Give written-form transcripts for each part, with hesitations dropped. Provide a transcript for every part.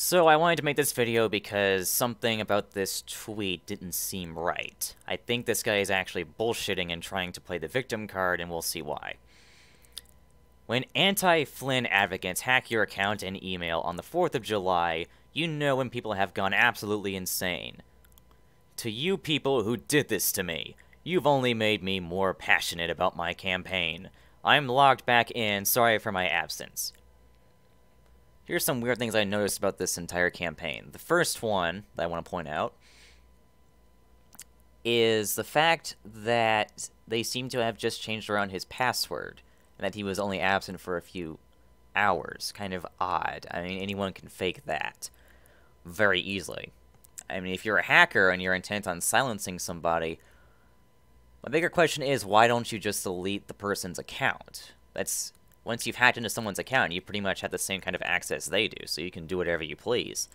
So I wanted to make this video because something about this tweet didn't seem right. I think this guy is actually bullshitting and trying to play the victim card, and we'll see why. When anti-Flynn advocates hack your account and email on the 4th of July, you know when people have gone absolutely insane. To you people who did this to me, you've only made me more passionate about my campaign. I'm logged back in, sorry for my absence. Here's some weird things I noticed about this entire campaign. The first one that I want to point out is the fact that they seem to have just changed around his password, and that he was only absent for a few hours. Kind of odd. I mean, anyone can fake that very easily. I mean, if you're a hacker and you're intent on silencing somebody, my bigger question is, why don't you just delete the person's account? Once you've hacked into someone's account, you pretty much have the same kind of access they do, so you can do whatever you please.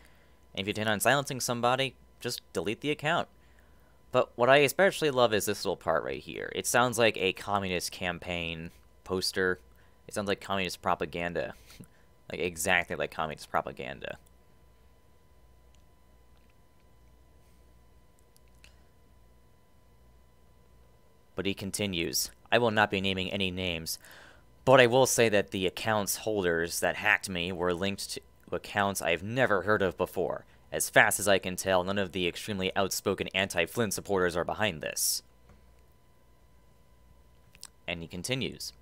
And if you intend on silencing somebody, just delete the account. But what I especially love is this little part right here. It sounds like a communist campaign poster. It sounds like communist propaganda. Like, exactly like communist propaganda. But he continues, I will not be naming any names, but I will say that the accounts holders that hacked me were linked to accounts I've never heard of before. As fast as I can tell, none of the extremely outspoken anti-Flynn supporters are behind this. And he continues.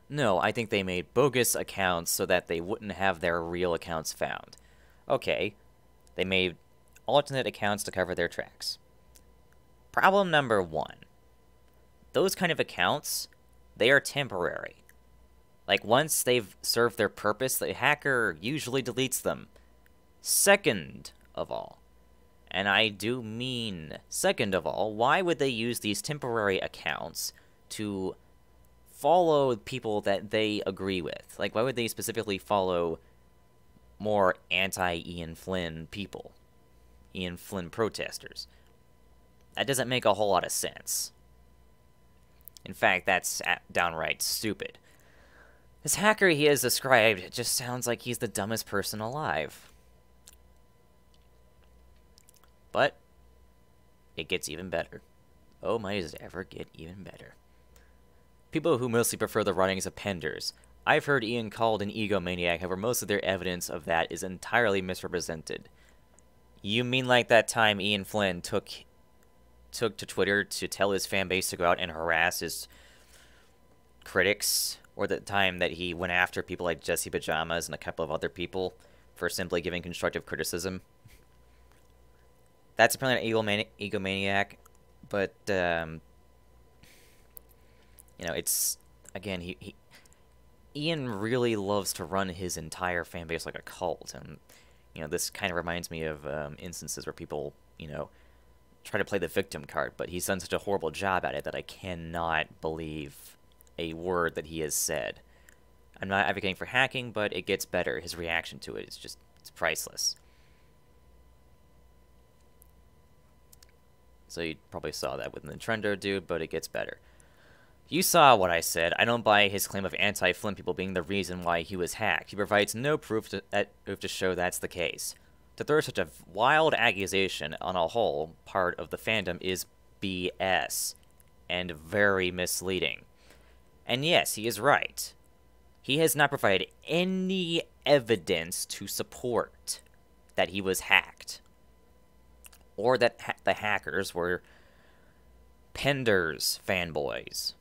No, I think they made bogus accounts so that they wouldn't have their real accounts found. Okay, they made alternate accounts to cover their tracks. Problem number one. Those kind of accounts, they are temporary. Like, once they've served their purpose, the hacker usually deletes them. Second of all, and I do mean second of all, why would they use these temporary accounts to follow people that they agree with? Like, why would they specifically follow more anti-Ian Flynn people? Ian Flynn protesters? That doesn't make a whole lot of sense. In fact, that's downright stupid. This hacker he has described just sounds like he's the dumbest person alive. But it gets even better. Oh, might it ever get even better. People who mostly prefer the writings of Penders. I've heard Ian called an egomaniac, however most of their evidence of that is entirely misrepresented. You mean like that time Ian Flynn took to Twitter to tell his fan base to go out and harass his critics, or the time that he went after people like Jesse Pajamas and a couple of other people for simply giving constructive criticism? That's apparently an egomaniac, but, you know, it's, again, Ian really loves to run his entire fan base like a cult, and, you know, this kind of reminds me of instances where people, you know, try to play the victim card, but he's done such a horrible job at it that I cannot believe a word that he has said. I'm not advocating for hacking, but it gets better. His reaction to it is just, it's priceless. So you probably saw that with the Trender dude, but it gets better. You saw what I said. I don't buy his claim of anti-Flynn people being the reason why he was hacked. He provides no proof to show that's the case. To throw such a wild accusation on a whole part of the fandom is BS, and very misleading. And yes, he is right. He has not provided any evidence to support that he was hacked, or that the hackers were Penders fanboys.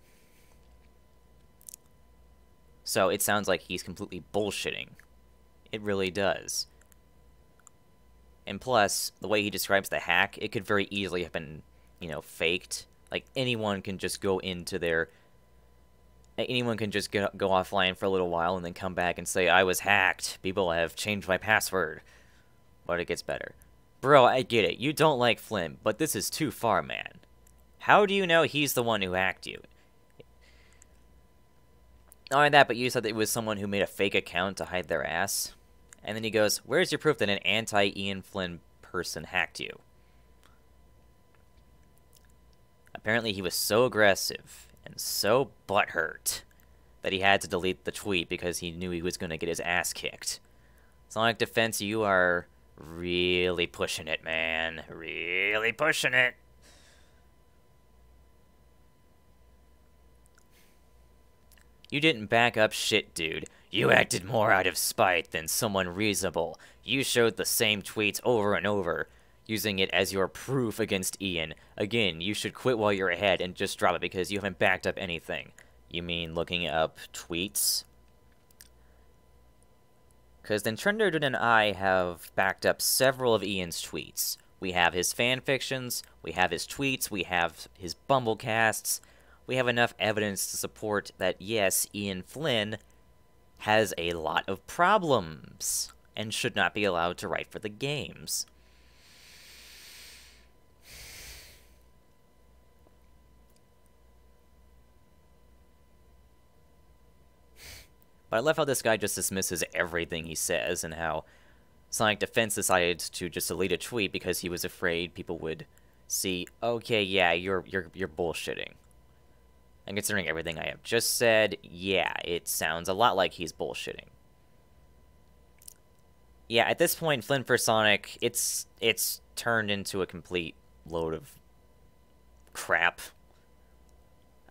So it sounds like he's completely bullshitting. It really does. And plus, the way he describes the hack, it could very easily have been, you know, faked. Like, anyone can just go into their... Anyone can just go offline for a little while and then come back and say, I was hacked. People have changed my password. But it gets better. Bro, I get it. You don't like Flynn, but this is too far, man. How do you know he's the one who hacked you? Not only that, but you said that it was someone who made a fake account to hide their ass. And then he goes, where's your proof that an anti-Ian Flynn person hacked you? Apparently he was so aggressive and so butthurt that he had to delete the tweet because he knew he was going to get his ass kicked. Sonic Defense, you are really pushing it, man. Really pushing it. You didn't back up shit, dude. You acted more out of spite than someone reasonable. You showed the same tweets over and over, using it as your proof against Ian. Again, you should quit while you're ahead and just drop it because you haven't backed up anything. You mean looking up tweets? Because then Trender and I have backed up several of Ian's tweets. We have his fanfictions, we have his tweets, we have his Bumblecasts. We have enough evidence to support that, yes, Ian Flynn has a lot of problems and should not be allowed to write for the games. But I love how this guy just dismisses everything he says, and how Sonic Defense decided to just delete a tweet because he was afraid people would see, okay, yeah, you're bullshitting. And considering everything I have just said, yeah, it sounds a lot like he's bullshitting. Yeah, at this point, Flynn for Sonic, it's turned into a complete load of crap.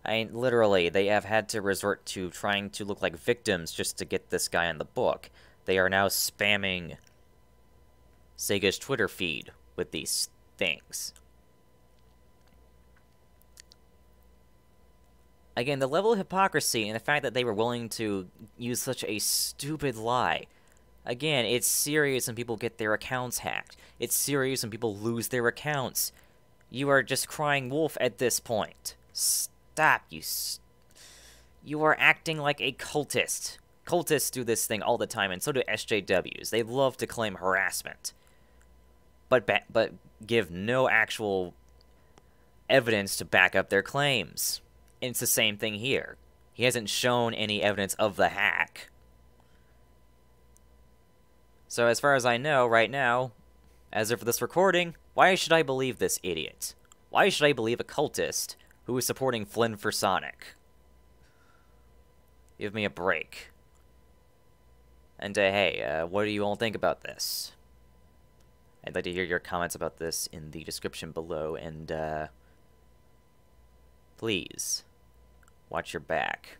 Literally, they have had to resort to trying to look like victims just to get this guy on the book. They are now spamming Sega's Twitter feed with these things. Again, the level of hypocrisy and the fact that they were willing to use such a stupid lie. Again, it's serious when people get their accounts hacked. It's serious when people lose their accounts. You are just crying wolf at this point. Stop, you are acting like a cultist. Cultists do this thing all the time, and so do SJWs. They love to claim harassment. But give no actual evidence to back up their claims. And it's the same thing here. He hasn't shown any evidence of the hack. So as far as I know, right now, as of this recording, why should I believe this idiot? Why should I believe a cultist who is supporting Flynn for Sonic? Give me a break. And hey, what do you all think about this? I'd like to hear your comments about this in the description below, and please watch your back.